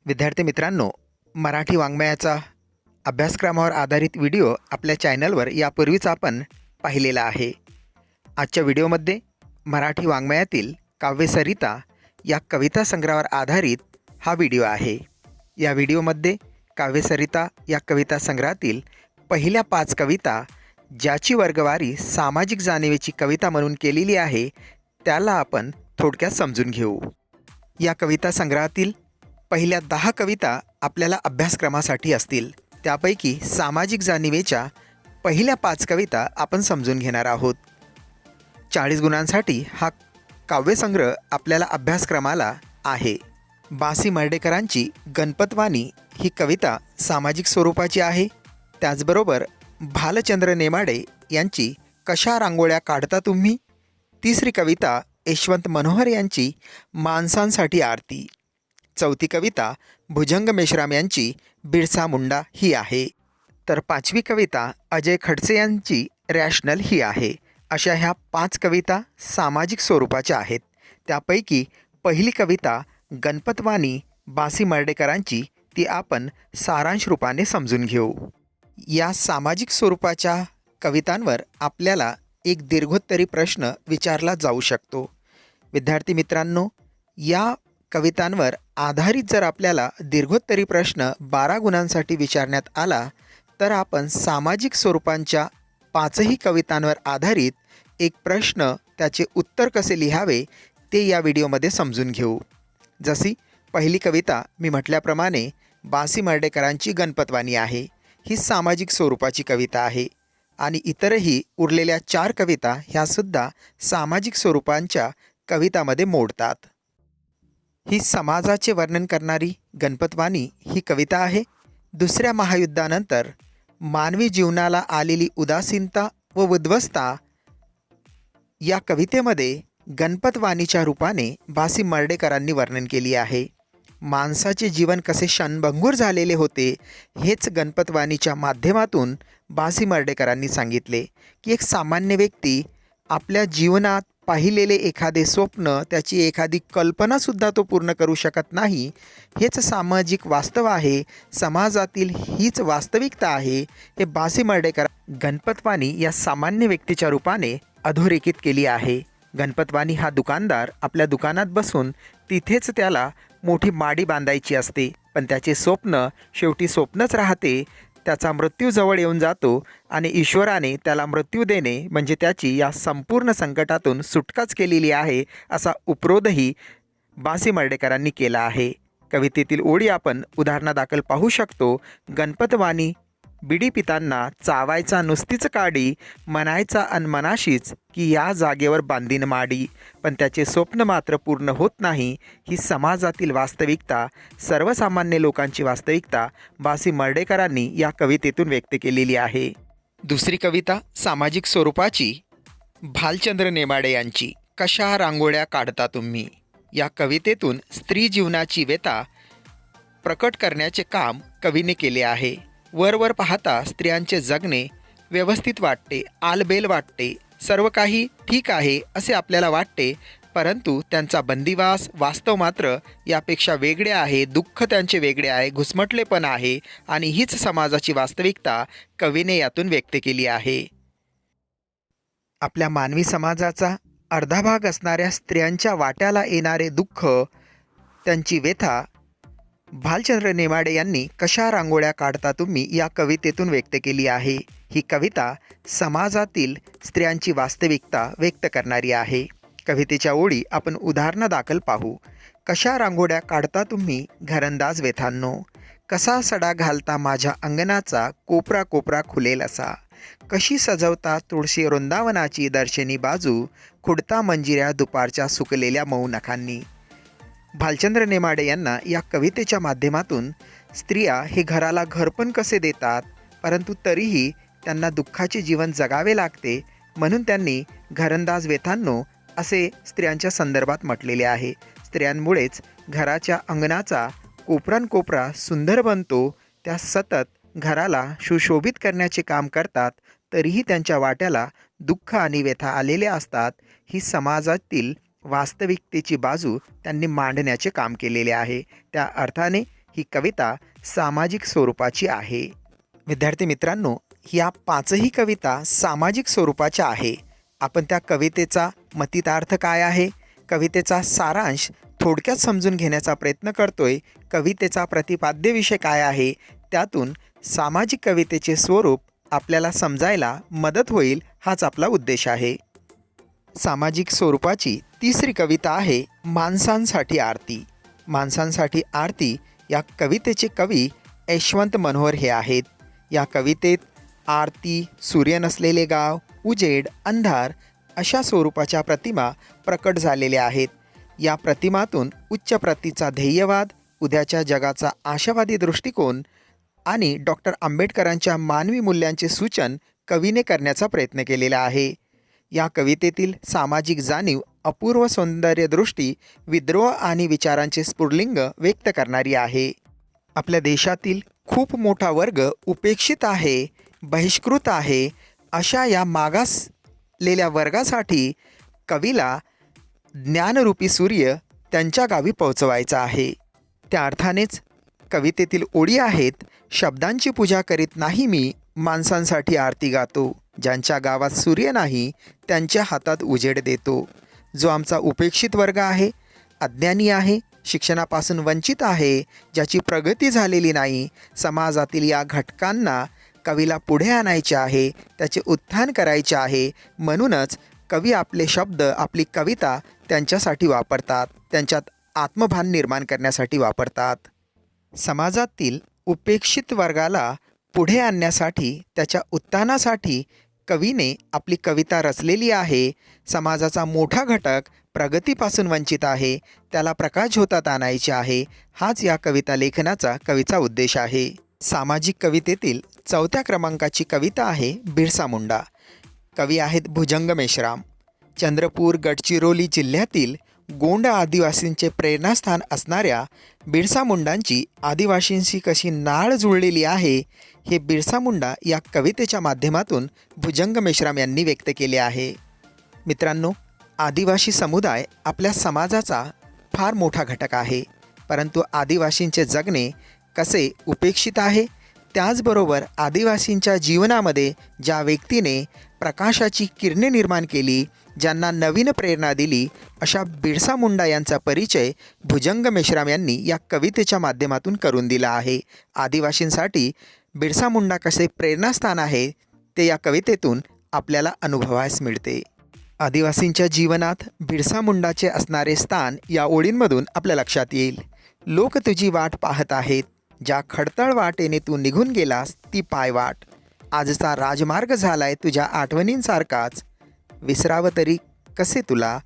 विद्यार्थी मित्रांनो, मराठी वाङ्मयाचा अभ्यासक्रमावर आधारित व्हिडिओ आपल्या चॅनलवर यापूर्वीच आपण पाहिलेला आहे. आजच्या व्हिडिओमध्ये मराठी वाङ्मयातील काव्यसरिता या कविता संग्रहावर आधारित हा व्हिडिओ आहे. या व्हिडिओमध्ये काव्यसरिता या कविता संग्रहातील पहिल्या 5 कविता ज्याची वर्गवारी सामाजिक जाणीवेची कविता म्हणून केलेली आहे, त्याला आपण थोडक्यात समजून घेऊ. या कविता संग्रहातील पहिल्या 10 कविता आपल्याला अभ्यासक्रमासाठी असतील. त्यापैकी सामाजिक जाणीवेच्या पहिल्या 5 कविता आपण समजून घेणार आहोत. 40 गुणांसाठी हा काव्यसंग्रह आपल्याला अभ्यासक्रमाला आहे. बासी मर्ढेकरांची गणपतवाणी ही कविता सामाजिक स्वरूपाची आहे. त्याचबरोबर भालचंद्र नेमाडे यांची कशा रांगोळ्या काढता तुम्ही, तिसरी कविता यशवंत मनोहर यांची माणसांसाठी आरती, चौथी कविता भुजंग मेश्राम यांची बिरसा मुंडा ही आहे. तर 5वी कविता अजय खडसे यांची रॅशनल ही आहे. अशा ह्या 5 कविता सामाजिक स्वरूपाच्या आहेत. त्यापैकी पहिली कविता गणपतवाणी बासी मर्ढेकरांची, ती आपण सारांश रूपाने समजून घेऊ. या सामाजिक स्वरूपाच्या कवितांवर आपल्याला एक दीर्घोत्तरी प्रश्न विचारला जाऊ शकतो. विद्यार्थी मित्रांनो, या कवितांवर आधारित जर आपल्याला दीर्घोत्तरी प्रश्न 12 गुणांसाठी विचारण्यात आला, तर आपण सामाजिक स्वरूपांच्या 5ही कवितांवर आधारित एक प्रश्न, त्याचे उत्तर कसे लिहावे ते या व्हिडिओमध्ये समजून घेऊ. जशी पहिली कविता मी म्हटल्याप्रमाणे बासी मर्ढेकरांची गणपतवाणी आहे. ही सामाजिक स्वरूपाची कविता आहे आणि इतरही उरलेल्या 4 कविता ह्यासुद्धा सामाजिक स्वरूपांच्या कवितामध्ये मोडतात. ही समाजाचे वर्णन करणारी गणपतवाणी ही कविता आहे. दुसऱ्या महायुद्धानंतर मानवी जीवनाला आलेली उदासीनता व उद्ध्वस्ता या कवितेमध्ये गणपतवाणीच्या रूपाने बासी मर्ढेकरांनी वर्णन केली आहे. माणसाचे जीवन कसे क्षणभंगूर झालेले होते हेच गणपतवाणीच्या माध्यमातून बासी मर्ढेकरांनी सांगितले, की एक सामान्य व्यक्ती आपल्या जीवनात पाहिलेले एखादे स्वप्न, त्याची एखादी कल्पनासुद्धा तो पूर्ण करू शकत नाही. हेच सामाजिक वास्तव आहे, समाजातील हीच वास्तविकता आहे. हे बासी मर्ढेकर गणपतवाणी या सामान्य व्यक्तीच्या रूपाने अधोरेखित केली आहे. गणपतवाणी हा दुकानदार आपल्या दुकानात बसून तिथेच त्याला मोठी माडी बांधायची असते, पण त्याचे स्वप्न शेवटी स्वप्नच राहते. त्याचा मृत्यू जवळ येऊन जातो आणि ईश्वराने त्याला मृत्यू देणे म्हणजे त्याची या संपूर्ण संकटातून सुटकाच केलेली आहे, असा उपरोधही बासी मर्ढेकरांनी केला आहे. कवितेतील ओळी आपण उदाहरणादाखल पाहू शकतो. गणपतवाणी बिडी पितांना चावायचा नुसतीच काडी, म्हणायचा अनमनाशीच की या जागेवर बांधीन माडी, पण त्याचे स्वप्न मात्र पूर्ण होत नाही. ही समाजातील वास्तविकता, सर्वसामान्य लोकांची वास्तविकता बासी मर्ढेकरांनी या कवितेतून व्यक्त केलेली आहे. दुसरी कविता सामाजिक स्वरूपाची भालचंद्र नेमाडे यांची कशा रांगोळ्या काढता तुम्ही, या कवितेतून स्त्री जीवनाची व्यथा प्रकट करण्याचे काम कवीने केले आहे. वरवर पाहता स्त्रियांचे जगणे व्यवस्थित वाटते, आलबेल वाटते, सर्व काही ठीक आहे असे आपल्याला वाटते, परंतु त्यांचा बंदिवास वास्तव मात्र यापेक्षा वेगळे आहे. दुःख त्यांचे वेगळे आहे, घुसमटलेपण आहे आणि हीच समाजाची वास्तविकता कवीने यातून व्यक्त केली आहे. आपल्या मानवी समाजाचा अर्धा भाग असणाऱ्या स्त्रियांच्या वाट्याला येणारे दुःख, त्यांची व्यथा भालचंद्र नेमाडे यांनी कशा रांगोळ्या काढता तुम्ही या कवितेतून व्यक्त केली आहे. ही कविता समाजातील स्त्रियांची वास्तविकता व्यक्त करणारी आहे. कवितेच्या ओळी आपण उदाहरणादाखल पाहू. कशा रांगोळ्या काढता तुम्ही घरंदाज व्यथांनो, कसा सडा घालता माझ्या अंगणाचा कोपरा कोपरा खुलेल असा, कशी सजवता तुळशी वृंदावनाची दर्शनी बाजू, खुडता मंजिऱ्या दुपारच्या सुकलेल्या मऊ नखांनी. भालचंद्र नेमाडे यांना या कवितेच्या माध्यमातून स्त्रिया हे घराला घरपण कसे देतात, परंतु तरीही त्यांना दुःखाचे जीवन जगावे लागते, म्हणून त्यांनी घरंदाज व्यथांनो असे स्त्रियांच्या संदर्भात म्हटलेले आहे. स्त्रियांमुळेच घराच्या अंगणाचा कोपरानकोपरा सुंदर बनतो. त्या सतत घराला सुशोभित करण्याचे काम करतात, तरीही त्यांच्या वाट्याला दुःख आणि व्यथा आलेल्या असतात. ही समाजातील वास्तविकतेची बाजू त्यांनी मांडण्याचे काम केलेले आहे. त्या अर्थाने ही कविता सामाजिक स्वरूपाची आहे. विद्यार्थी मित्रांनो, या पाचही कविता सामाजिक स्वरूपाच्या आहे. आपण त्या कवितेचा मतितार्थ काय आहे, कवितेचा सारांश थोडक्यात समजून घेण्याचा प्रयत्न करतोय. कवितेचा प्रतिपाद्य विषय काय आहे, त्यातून सामाजिक कवितेचे स्वरूप आपल्याला समजायला मदत होईल, हाच आपला उद्देश आहे. सामाजिक स्वरूपाची तिसरी कविता आहे माणसांसाठी आरती. माणसांसाठी आरती या कवितेचे कवी यशवंत मनोहर हे आहेत. या कवितेत आरती, सूर्य नसलेले गाव, उजेड, अंधार अशा स्वरूपाच्या प्रतिमा प्रकट झालेल्या आहेत. या प्रतिमातून उच्च प्रतीचा ध्येयवाद, उद्याच्या जगाचा आशावादी दृष्टिकोन आणि डॉक्टर आंबेडकरांच्या मानवी मूल्यांचे सूचन कवीने करण्याचा प्रयत्न केलेला आहे. या कवितेतील सामाजिक जाणीव अपूर्व सौंदर्यदृष्टी, विद्रोह आणि विचारांचे स्फुरलिंग व्यक्त करणारी आहे. आपल्या देशातील खूप मोठा वर्ग उपेक्षित आहे, बहिष्कृत आहे, अशा या मागासलेल्या वर्गासाठी कवीला ज्ञानरूपी सूर्य त्यांच्या गावी पोहोचवायचा आहे. त्या अर्थानेच कवितेतील ओळी आहेत, शब्दांची पूजा करीत नाही मी, माणसांसाठी आरती गातो, ज्यांच्या गावात सूर्य नाही त्यांच्या हातात उजेड देतो. जो आमचा उपेक्षित वर्ग आहे, अज्ञानी आहे, शिक्षणापासून वंचित आहे, ज्याची प्रगती झालेली नाही, समाजातील या घटकांना कवीला पुढे आणायचे आहे, त्याचे उत्थान करायचे आहे. म्हणूनच कवी आपले शब्द, आपली कविता त्यांच्यासाठी वापरतात, त्यांच्यात आत्मभान निर्माण करण्यासाठी वापरतात. समाजातील उपेक्षित वर्गाला पुढे आणण्यासाठी, त्याच्या उत्थानासाठी कवीने आपली कविता रचलेली आहे. समाजाचा मोठा घटक प्रगतीपासून वंचित आहे, त्याला प्रकाशझोतात आणायचे आहे, हाच या कविता लेखनाचा कवीचा उद्देश आहे. सामाजिक कवितेतील 4थ्या क्रमांकाची कविता आहे बिरसा मुंडा. कवी आहेत भुजंग मेश्राम. चंद्रपूर, गडचिरोली जिल्ह्यातील गोंड आदिवासींचे प्रेरणास्थान असणाऱ्या बिरसा मुंडांची आदिवासींशी कशी नाळ जुळलेली आहे, हे बिरसा मुंडा या कवितेच्या माध्यमातून भुजंग मेश्राम यांनी व्यक्त केले आहे. मित्रांनो, आदिवासी समुदाय आपल्या समाजाचा फार मोठा घटक आहे, परंतु आदिवासींचे जगणे कसे उपेक्षित आहे. त्याचबरोबर आदिवासींच्या जीवनामध्ये ज्या व्यक्तीने प्रकाशाची किरणे निर्माण केली, ज्यांना नवीन प्रेरणा दिली, अशा बिरसा मुंडा यांचा परिचय भुजंग मेश्राम यांनी या कवितेच्या माध्यमातून करून दिला आहे. आदिवासींसाठी बिरसा मुंडा कसे प्रेरणास्थान आहे ते या कवितेतून आपल्याला अनुभवास मिळते. आदिवासींच्या जीवनात बिरसा मुंडाचे असणारे स्थान या ओळींमधून आपल्या लक्षात येईल. लोक तुझी वाट पाहत आहेत, ज्या खडतळ वाटेने तू निघून गेलास ती पायवाट, आजचा राजमार्ग झालाय तुझ्या आठवणींसारखाच, विसरावं तरी कसे तुला,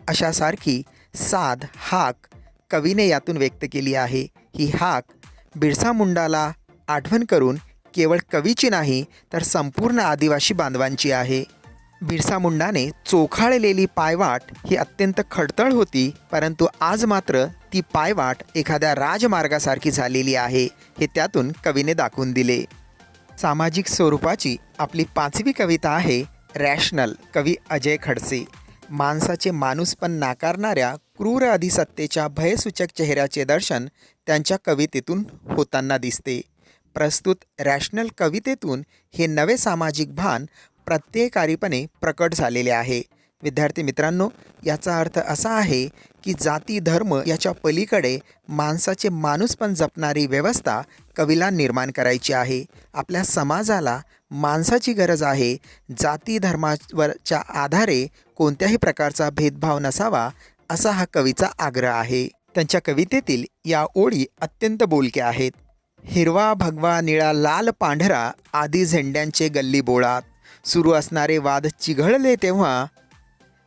अशासारखी साध हाक कवीने यातून व्यक्त केली आहे. ही हाक बिरसा मुंडाला आठवण करून केवळ कवीची नाही तर संपूर्ण आदिवासी बांधवांची आहे. बिरसा मुंडाने चोखाळलेली पायवाट ही अत्यंत खडतळ होती, परंतु आज मात्र ती पायवाट एखाद्या राजमार्गासारखी झालेली आहे, हे त्यातून कवीने दाखवून दिले. सामाजिक स्वरूपाची आपली 5वी कविता आहे रॅशनल. कवी अजय खडसे. माणसाचे माणूसपण नाकारणाऱ्या क्रूर अधिसत्तेच्या भयसूचक चेहऱ्याचे दर्शन त्यांच्या कवितेतून होताना दिसते. प्रस्तुत रॅशनल कवितेतून हे नवे सामाजिक भान प्रत्येकारीपणे प्रकट झालेले आहे. विद्यार्थी मित्रांनो, याचा अर्थ असा आहे की जाती धर्म याच्या पलीकडे माणसाचे माणूसपण जपणारी व्यवस्था कवीला निर्माण करायची आहे. आपल्या समाजाला माणसाची गरज आहे. जाती धर्मावरच्या आधारे कोणत्याही प्रकारचा भेदभाव नसावा, असा हा कवीचा आग्रह आहे. त्यांच्या कवितेतील या ओळी अत्यंत बोलक्या आहेत. हिरवा, भगवा, निळा, लाल, पांढरा आदी झेंड्यांचे गल्ली बोळात सुरू असणारे वाद चिघळले तेव्हा,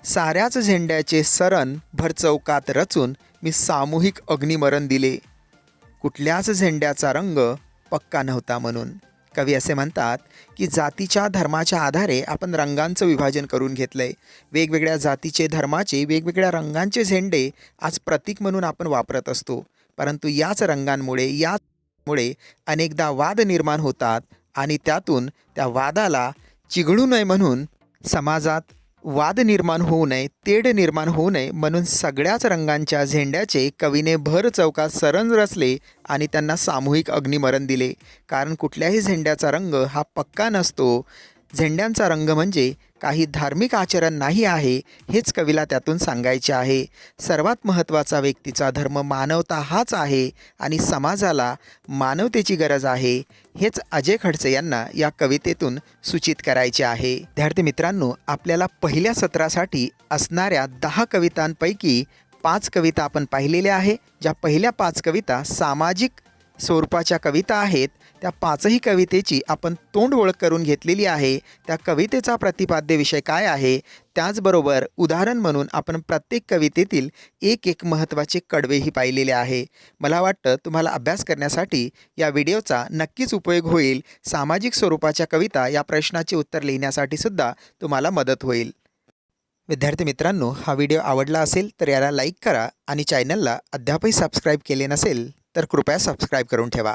साऱ्याच झेंड्याचे सरण भर चौकात रचून मी सामूहिक अग्निमरण दिले, कुठल्याच झेंड्याचा रंग पक्का नव्हता म्हणून. कवी असे म्हणतात की जातीच्या धर्माच्या आधारे आपण रंगांचं विभाजन करून घेतलं आहे. वेगवेगळ्या जातीचे, धर्माचे, वेगवेगळ्या रंगांचे झेंडे आज प्रतीक म्हणून आपण वापरत असतो, परंतु याच रंगांमुळे अनेकदा वाद निर्माण होतात आणि त्यातून त्या वादाला चिघळू नये म्हणून समाजात वाद निर्माण होऊ नये, तेढ निर्माण होऊ नये म्हणून सगळ्याच रंगांच्या झेंड्याचे कवीने भर चौकात सरंज रचले आणि त्यांना सामूहिक अग्निमरण दिले. कारण कुठल्याही झेंड्याचा रंग हा पक्का नसतो. झेंड्यांचा रंग म्हणजे काही धार्मिक आचरण नाही आहे, हेच कवीला त्यातून सांगायचे आहे. सर्वात महत्त्वाचा व्यक्तीचा धर्म मानवता हाच आहे आणि समाजाला मानवतेची गरज आहे, हेच अजय खडसे यांना या कवितेतून सूचित करायचे आहे. विद्यार्थी मित्रांनो, आपल्याला पहिल्या सत्रासाठी असणाऱ्या 10 कवितांपैकी 5 कविता आपण पाहिलेल्या आहे. ज्या पहिल्या 5 कविता सामाजिक स्वरूपाच्या कविता आहेत, त्या 5ही कवितेची आपण तोंड ओळख करून घेतलेली आहे. त्या कवितेचा प्रतिपाद्य विषय काय आहे, त्याचबरोबर उदाहरण म्हणून आपण प्रत्येक कवितेतील एक महत्त्वाचे कडवेही पाहिलेले आहे. मला वाटतं तुम्हाला अभ्यास करण्यासाठी या व्हिडिओचा नक्कीच उपयोग होईल. सामाजिक स्वरूपाच्या कविता या प्रश्नाचे उत्तर लिहिण्यासाठी सुद्धा तुम्हाला मदत होईल. विद्यार्थी मित्रांनो, हा व्हिडिओ आवडला असेल तर याला लाईक करा आणि चॅनलला अद्यापही सबस्क्राईब केले नसेल तर कृपया सबस्क्राईब करून ठेवा.